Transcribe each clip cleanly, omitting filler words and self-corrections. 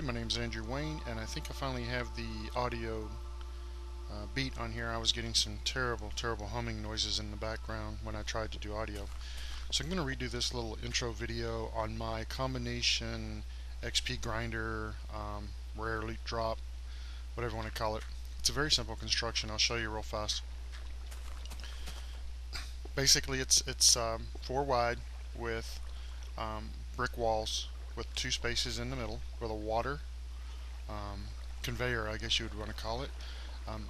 My name's Andrew Wayne, and I think I finally have the audio beat on here. I was getting some terrible humming noises in the background when I tried to do audio. So I'm going to redo this little intro video on my combination XP grinder, rare loot drop, whatever you want to call it. It's a very simple construction. I'll show you real fast. Basically, it's 4 wide with brick walls with 2 spaces in the middle with a water um, conveyor, I guess you would want to call it.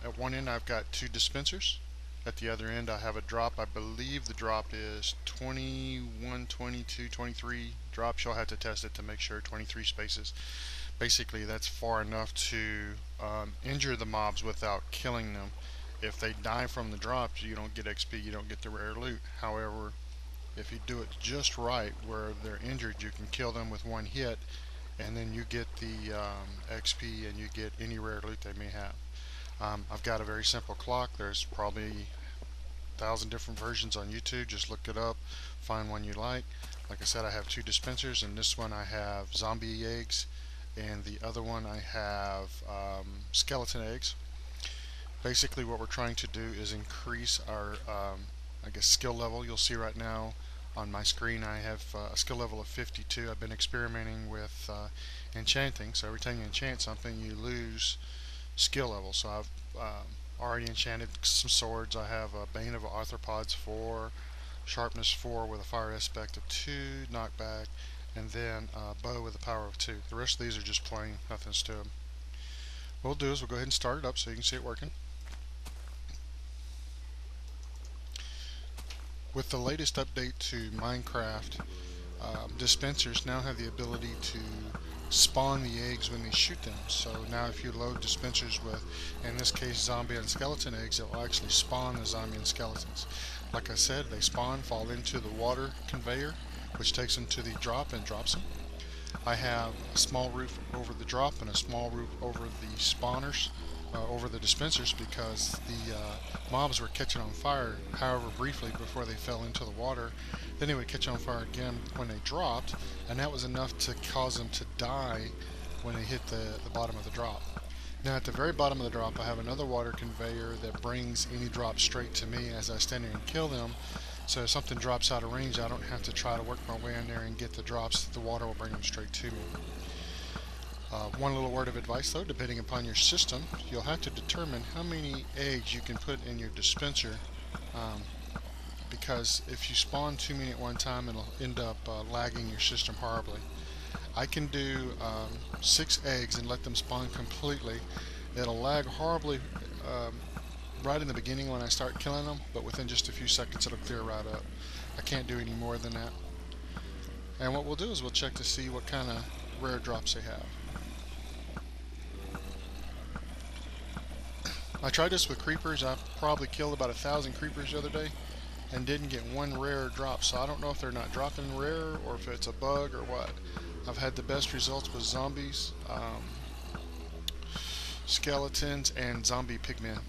At one end I've got 2 dispensers. At the other end I have a drop. I believe the drop is 21, 22, 23 drops. You'll have to test it to make sure. 23 spaces. Basically that's far enough to injure the mobs without killing them. If they die from the drops, you don't get XP, you don't get the rare loot. However, if you do it just right where they're injured, you can kill them with one hit, and then you get the XP and you get any rare loot they may have. I've got a very simple clock. There's probably 1,000 different versions on YouTube. Just look it up, find one you like. Like I said, I have 2 dispensers. In this one I have zombie eggs, and the other one I have skeleton eggs. Basically what we're trying to do is increase our I guess skill level. You'll see right now on my screen I have a skill level of 52. I've been experimenting with enchanting, so every time you enchant something you lose skill level. So I've already enchanted some swords. I have a Bane of Arthropods 4, Sharpness 4 with a fire aspect of 2, knockback, and then a bow with a power of 2. The rest of these are just plain, nothing's to them. What we'll do is we'll go ahead and start it up so you can see it working. With the latest update to Minecraft, dispensers now have the ability to spawn the eggs when they shoot them. So now if you load dispensers with, in this case, zombie and skeleton eggs, it will actually spawn the zombie and skeletons. Like I said, they spawn, fall into the water conveyor, which takes them to the drop and drops them. I have a small roof over the drop and a small roof over the spawners, over the dispensers, because the mobs were catching on fire, however briefly, before they fell into the water. Then they would catch on fire again when they dropped, and that was enough to cause them to die when they hit the bottom of the drop. Now at the very bottom of the drop I have another water conveyor that brings any drops straight to me as I stand there and kill them. So if something drops out of range, I don't have to try to work my way in there and get the drops. The water will bring them straight to me. One little word of advice though, depending upon your system, you'll have to determine how many eggs you can put in your dispenser, because if you spawn too many at one time, it'll end up lagging your system horribly. I can do 6 eggs and let them spawn completely. It'll lag horribly right in the beginning when I start killing them, but within just a few seconds it'll clear right up. I can't do any more than that. And what we'll do is we'll check to see what kind of rare drops they have. I tried this with creepers. I probably killed about 1,000 creepers the other day and didn't get one rare drop, so I don't know if they're not dropping rare or if it's a bug or what. I've had the best results with zombies, skeletons, and zombie pigmen.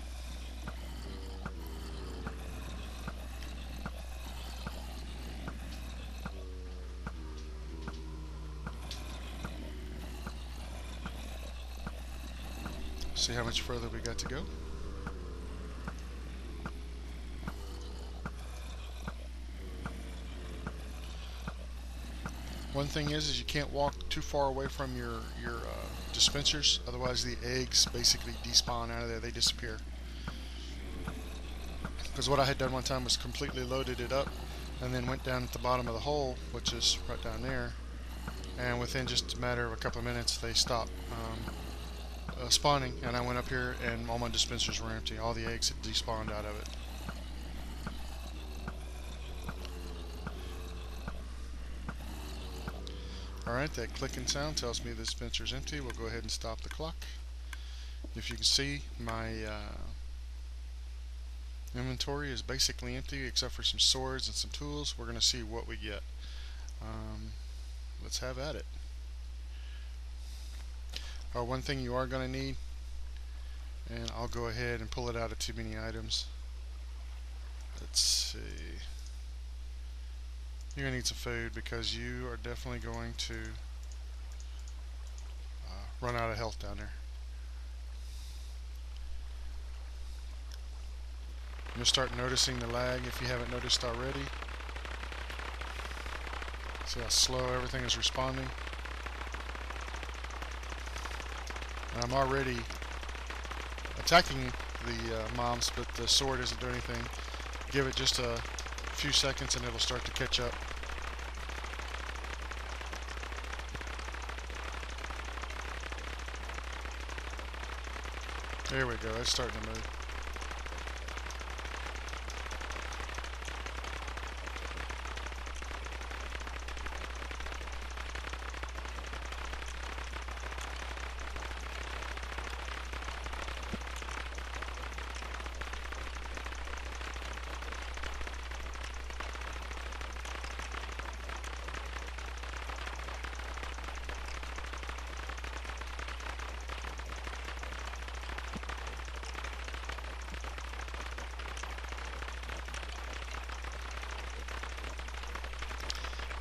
See how much further we got to go. One thing is you can't walk too far away from your dispensers, otherwise the eggs basically despawn out of there. They disappear. Because what I had done one time was completely loaded it up and then went down at the bottom of the hole, which is right down there, and within just a matter of a couple of minutes they stopped spawning, and I went up here and all my dispensers were empty. All the eggs had despawned out of it. Alright, that clicking sound tells me the dispenser is empty. We'll go ahead and stop the clock. If you can see, my inventory is basically empty except for some swords and some tools. We're going to see what we get. Let's have at it. One thing you are going to need, and I'll go ahead and pull it out of too many items. Let's see. You're going to need some food because you are definitely going to run out of health down there. You'll start noticing the lag if you haven't noticed already. See how slow everything is responding. And I'm already attacking the mobs, but the sword isn't doing anything. Give it just a few seconds and it'll start to catch up. There we go, it's starting to move.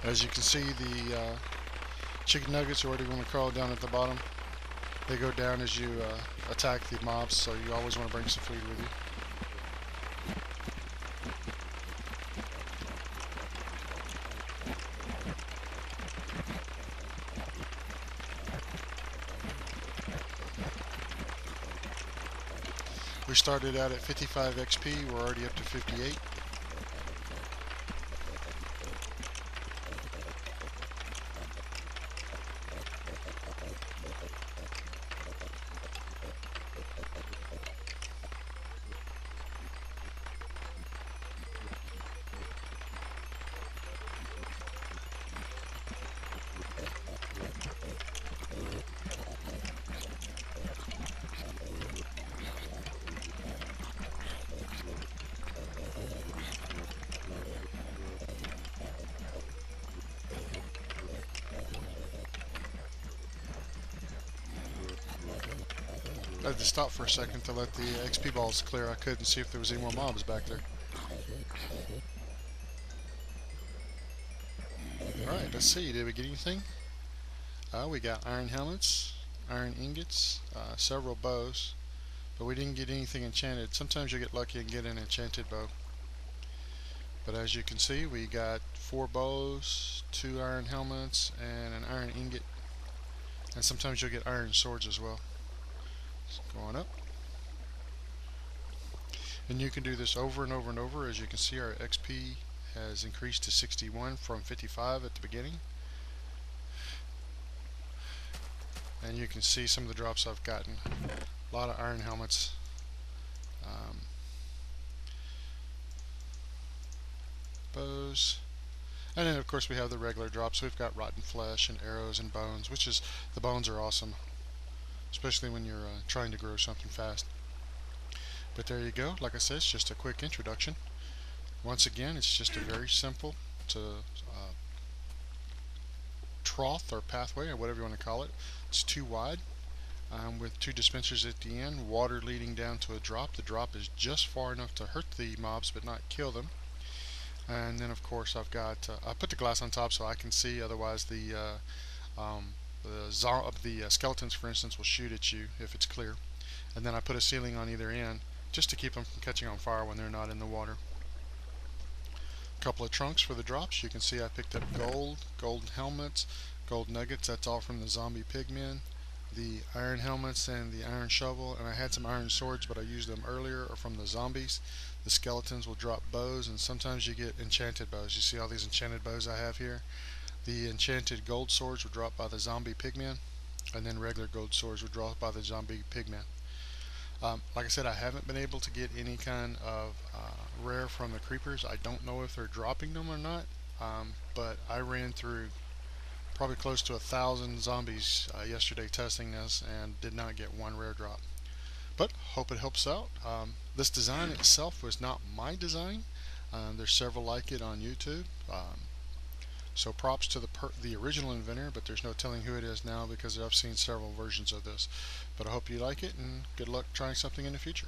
As you can see, the chicken nuggets, or whatever you want to call it, down at the bottom, they go down as you attack the mobs, so you always want to bring some food with you. We started out at 55 XP, we're already up to 58. I had to stop for a second to let the XP balls clear. I couldn't see if there was any more mobs back there. Alright, let's see. Did we get anything? We got iron helmets, iron ingots, several bows, but we didn't get anything enchanted. Sometimes you get lucky and get an enchanted bow. But as you can see, we got 4 bows, 2 iron helmets, and an iron ingot. And sometimes you'll get iron swords as well. Going up. And you can do this over and over and over. As you can see, our XP has increased to 61 from 55 at the beginning. And you can see some of the drops I've gotten. A lot of iron helmets. Bows. And then of course we have the regular drops. We've got rotten flesh and arrows and bones, which is, the bones are awesome, especially when you're trying to grow something fast. But there you go. Like I said, it's just a quick introduction. Once again, it's just a very simple trough or pathway, or whatever you want to call it. It's too wide, with 2 dispensers at the end, water leading down to a drop. The drop is just far enough to hurt the mobs but not kill them. And then of course I've got, I put the glass on top so I can see, otherwise the skeletons, for instance, will shoot at you if it's clear. And then I put a ceiling on either end just to keep them from catching on fire when they're not in the water. A couple of trunks for the drops. You can see I picked up gold helmets, gold nuggets. That's all from the zombie pigmen. The iron helmets and the iron shovel, and I had some iron swords, but I used them earlier, or from the zombies. The skeletons will drop bows, and sometimes you get enchanted bows. You see all these enchanted bows I have here? The enchanted gold swords were dropped by the zombie pigmen, and then regular gold swords were dropped by the zombie pigmen. Like I said, I haven't been able to get any kind of rare from the creepers. I don't know if they're dropping them or not, but I ran through probably close to 1,000 zombies yesterday testing this and did not get one rare drop. But hope it helps out. This design itself was not my design. There's several like it on YouTube. So props to the original inventor, but there's no telling who it is now because I've seen several versions of this. But I hope you like it, and good luck trying something in the future.